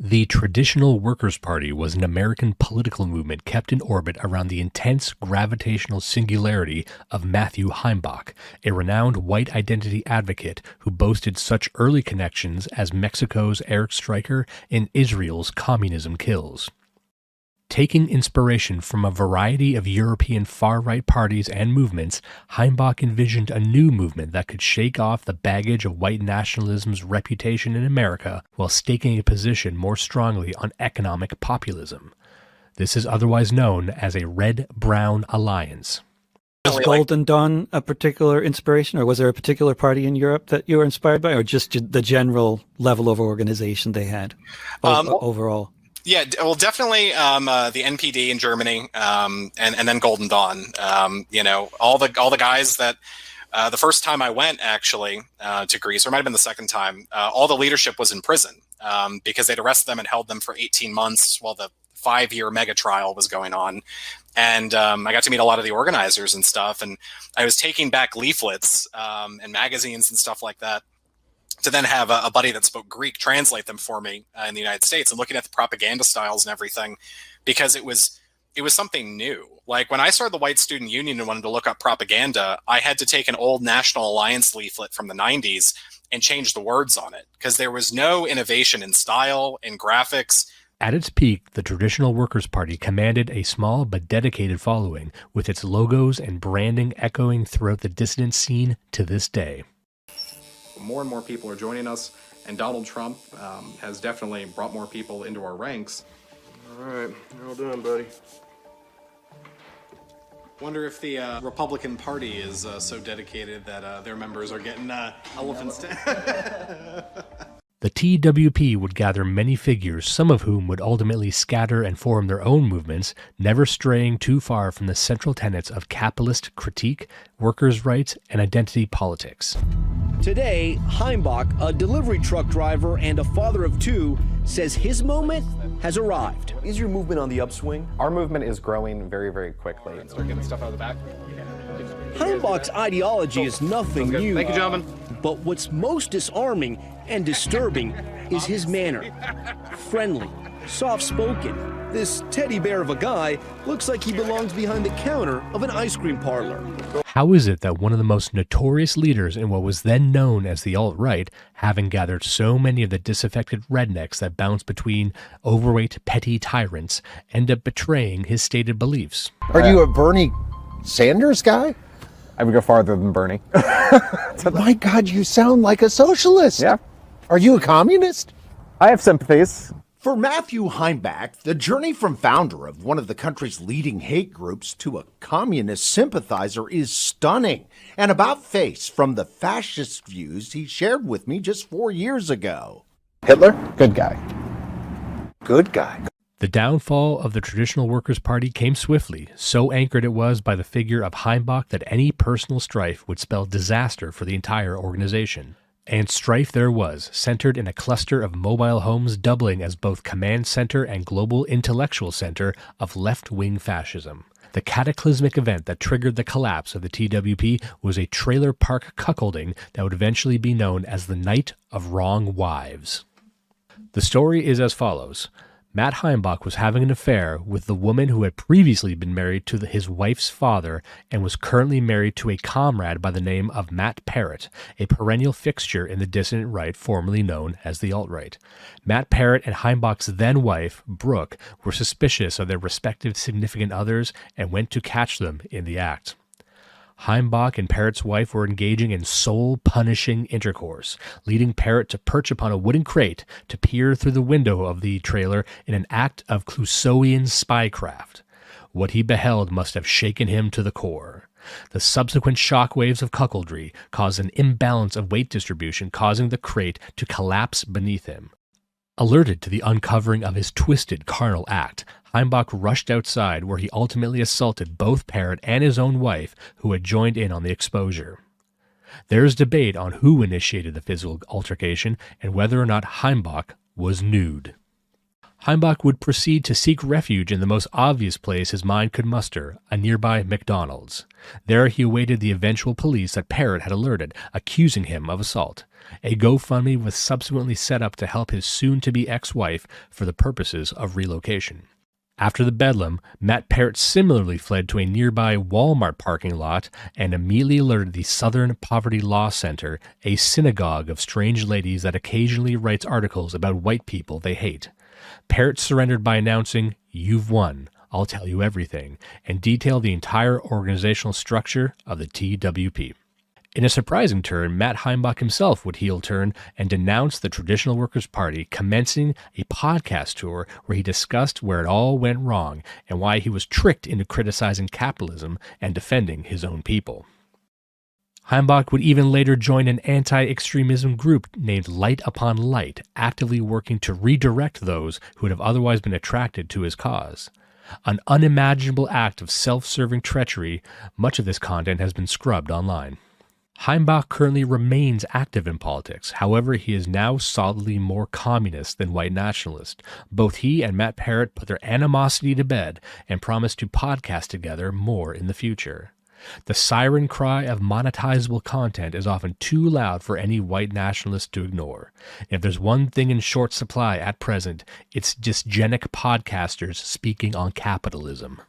The Traditional Workers' Party was an American political movement kept in orbit around the intense gravitational singularity of Matthew Heimbach, a renowned white identity advocate who boasted such early connections as Mexico's Eric Stryker and Israel's Communism Kills. Taking inspiration from a variety of European far-right parties and movements, Heimbach envisioned a new movement that could shake off the baggage of white nationalism's reputation in America while staking a position more strongly on economic populism. This is otherwise known as a Red-Brown Alliance. Was Golden Dawn a particular inspiration, or was there a particular party in Europe that you were inspired by, or just the general level of organization they had overall? Yeah, well, definitely the NPD in Germany, and then Golden Dawn. All the guys that the first time I went actually to Greece, or it might have been the second time, all the leadership was in prison because they'd arrested them and held them for 18 months while the 5-year mega trial was going on. And I got to meet a lot of the organizers and stuff, and I was taking back leaflets and magazines and stuff like that, to then have a buddy that spoke Greek translate them for me in the United States, and looking at the propaganda styles and everything, because it was something new. Like when I started the White Student Union and wanted to look up propaganda, I had to take an old National Alliance leaflet from the 90s and change the words on it, because there was no innovation in style, in graphics. At its peak, the Traditional Workers' Party commanded a small but dedicated following, with its logos and branding echoing throughout the dissident scene to this day. More and more people are joining us, and Donald Trump has definitely brought more people into our ranks. All right, how doing, buddy? Wonder if the Republican Party is so dedicated that their members are getting elephants. The TWP would gather many figures, some of whom would ultimately scatter and form their own movements, never straying too far from the central tenets of capitalist critique, workers' rights, and identity politics. Today, Heimbach, a delivery truck driver and a father of two, says his moment has arrived. Is your movement on the upswing? Our movement is growing very, very quickly. Start getting stuff out of the back. Heimbach's ideology is nothing new. Thank you, gentlemen. But what's most disarming and disturbing is his manner. Friendly, soft-spoken. This teddy bear of a guy looks like he belongs behind the counter of an ice cream parlor. How is it that one of the most notorious leaders in what was then known as the alt-right, having gathered so many of the disaffected rednecks that bounce between overweight petty tyrants, end up betraying his stated beliefs? Are you a Bernie Sanders guy? I would go farther than Bernie. My God, you sound like a socialist. Yeah. Are you a communist? I have sympathies. For Matthew Heimbach, the journey from founder of one of the country's leading hate groups to a communist sympathizer is stunning, and about face from the fascist views he shared with me just 4 years ago. Hitler? Good guy. Good guy. The downfall of the Traditional Workers' Party came swiftly, so anchored it was by the figure of Heimbach that any personal strife would spell disaster for the entire organization. And strife there was, centered in a cluster of mobile homes doubling as both command center and global intellectual center of left-wing fascism. The cataclysmic event that triggered the collapse of the TWP was a trailer park cuckolding that would eventually be known as the Night of Wrong Wives. The story is as follows. Matt Heimbach was having an affair with the woman who had previously been married to his wife's father and was currently married to a comrade by the name of Matt Parrott, a perennial fixture in the dissident right formerly known as the alt-right. Matt Parrott and Heimbach's then-wife, Brooke, were suspicious of their respective significant others and went to catch them in the act. Heimbach and Parrott's wife were engaging in soul-punishing intercourse, leading Parrott to perch upon a wooden crate to peer through the window of the trailer in an act of Clouseauian spycraft. What he beheld must have shaken him to the core. The subsequent shockwaves of cuckoldry caused an imbalance of weight distribution, causing the crate to collapse beneath him. Alerted to the uncovering of his twisted carnal act, Heimbach rushed outside, where he ultimately assaulted both Parrott and his own wife, who had joined in on the exposure. There is debate on who initiated the physical altercation and whether or not Heimbach was nude. Heimbach would proceed to seek refuge in the most obvious place his mind could muster, a nearby McDonald's. There he awaited the eventual police that Parrott had alerted, accusing him of assault. A GoFundMe was subsequently set up to help his soon-to-be ex-wife for the purposes of relocation. After the bedlam, Matt Parrott similarly fled to a nearby Walmart parking lot and immediately alerted the Southern Poverty Law Center, a synagogue of strange ladies that occasionally writes articles about white people they hate. Parrott surrendered by announcing, "You've won. I'll tell you everything," and detailed the entire organizational structure of the TWP. In a surprising turn, Matt Heimbach himself would heel turn and denounce the Traditional Workers' Party, commencing a podcast tour where he discussed where it all went wrong and why he was tricked into criticizing capitalism and defending his own people. Heimbach would even later join an anti-extremism group named Light Upon Light, actively working to redirect those who would have otherwise been attracted to his cause. An unimaginable act of self-serving treachery, much of this content has been scrubbed online. Heimbach currently remains active in politics. However, he is now solidly more communist than white nationalist. Both he and Matt Parrott put their animosity to bed and promise to podcast together more in the future. The siren cry of monetizable content is often too loud for any white nationalist to ignore. If there's one thing in short supply at present, it's dysgenic podcasters speaking on capitalism.